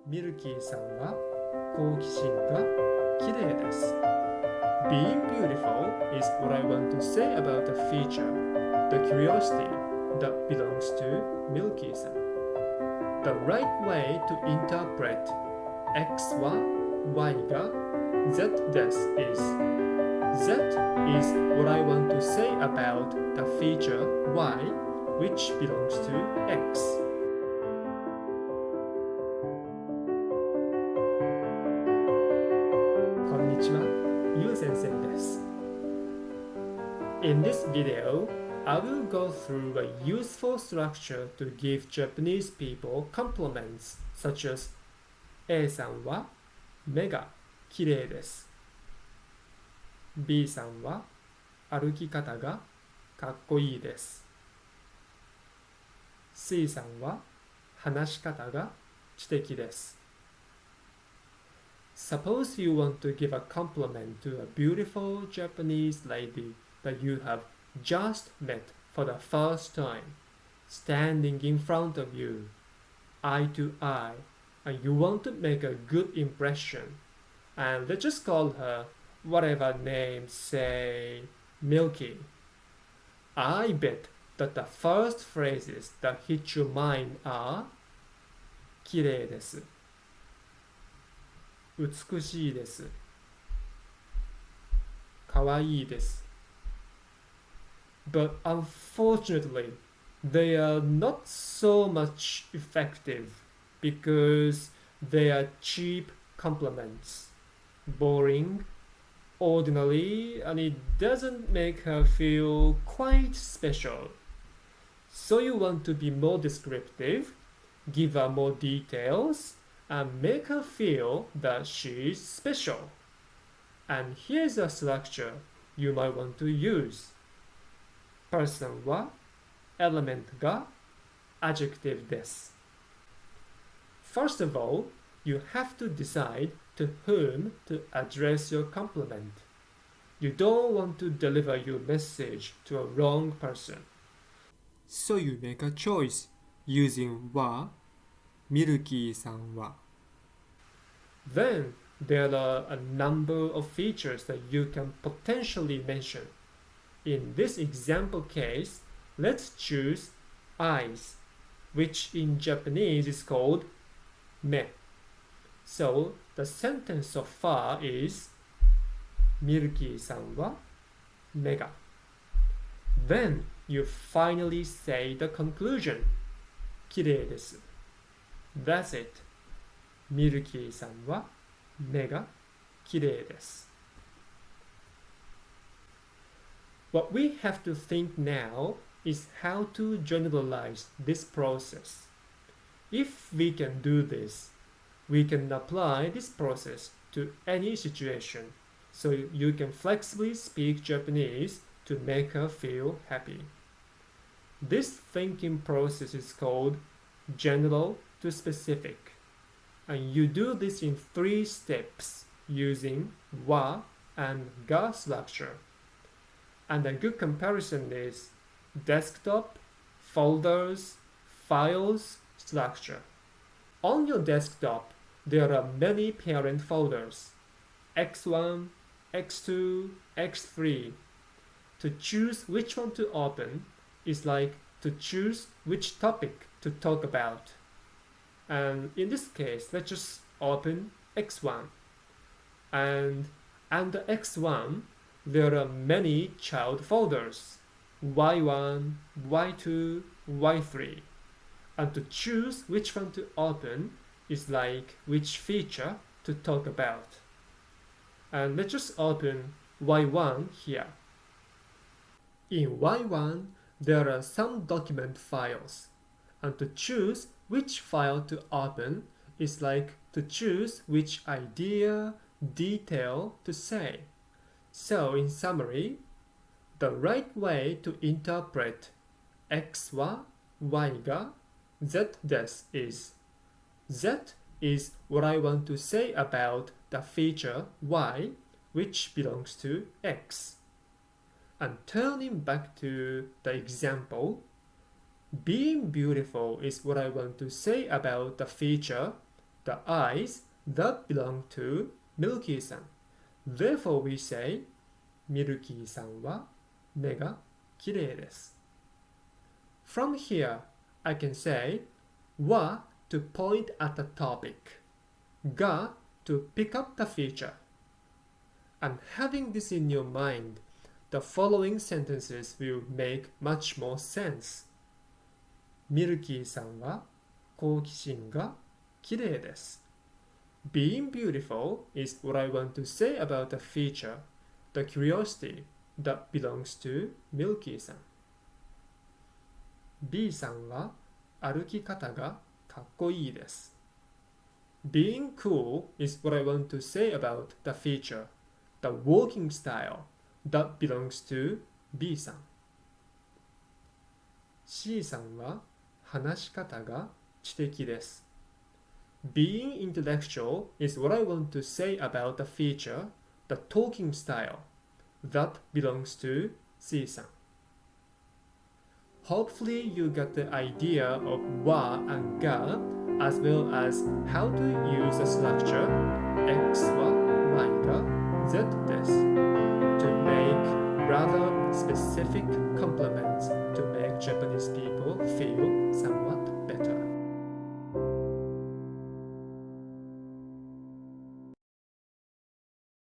ミルキーさんは好奇心が綺麗です。Being beautiful is what I want to say about the feature, the curiosity that belongs to Milky-san. The right way to interpret X は Y が Z です is Z is what I want to say about the feature Y which belongs to X. こんにちは、U-sensei です。In this video, I will go through a useful structure to give Japanese people compliments such as A さんは目が綺麗です。B さんは歩き方がかっこいいです。C さんは話し方が知的です。Suppose you want to give a compliment to a beautiful Japanese lady that you have just met for the first time, standing in front of you, eye to eye, and you want to make a good impression. And let's just call her whatever name, say Milky. I bet that the first phrases that hit your mind are 綺麗です。美しいです。かわいいです。But unfortunately, they are not so much effective because they are cheap compliments, boring, ordinary, and it doesn't make her feel quite special. So you want to be more descriptive, give her more details, and make her feel that she is special. And here's a structure you might want to use. Person は element が adjective です。First of all, you have to decide to whom to address your compliment. You don't want to deliver your message to a wrong person. So you make a choice using はミルキーさんは Then there are a number of features that you can potentially mention. In this example case, let's choose eyes, which in Japanese is called 目. So the sentence so far is ミルキーさんは目が Then you finally say the conclusion 綺麗です That's it ミルキーさんは目が綺麗です What we have to think now is how to generalize this process. If we can do this, we can apply this process to any situation, so you can flexibly speak Japanese to make her feel happy. This thinking process is called general to specific, and you do this in 3 steps using wa and ga structure. And a good comparison is desktop, folders, files, structure. On your desktop, there are many parent folders, X1, X2, X3. To choose which one to open is like to choose which topic to talk about. And in this case, let's just open X1. And under X1, there are many child folders, Y1, Y2, Y3. And to choose which one to open is like which feature to talk about. And let's just open Y1 here. In Y1, there are some document files. And to choose which file to open is like to choose which idea, detail to say. So in summary, the right way to interpret X は Y が Z です is Z is what I want to say about the feature Y which belongs to X. And turning back to the example, being beautiful is what I want to say about the feature, the eyes that belong to Milky-san. Therefore we say, Milky-san wa me ga kirei desu. From here, I can say wa to point at the topic, ga to pick up the feature. And having this in your mind, the following sentences will make much more sense. ミルキーさんは好奇心が綺麗です。Being beautiful is what I want to say about the feature, the curiosity that belongs to Milky さん。B さんは歩き方がかっこいいです。Being cool is what I want to say about the feature, the walking style that belongs to B さん。C さんは話し方が知的です。Being intellectual is what I want to say about the feature, the talking style that belongs to C さん。Hopefully you got the idea of wa and ga as well as how to use the structure x は y が z です to make rather specific compliments to make Japanese people feel somewhat better.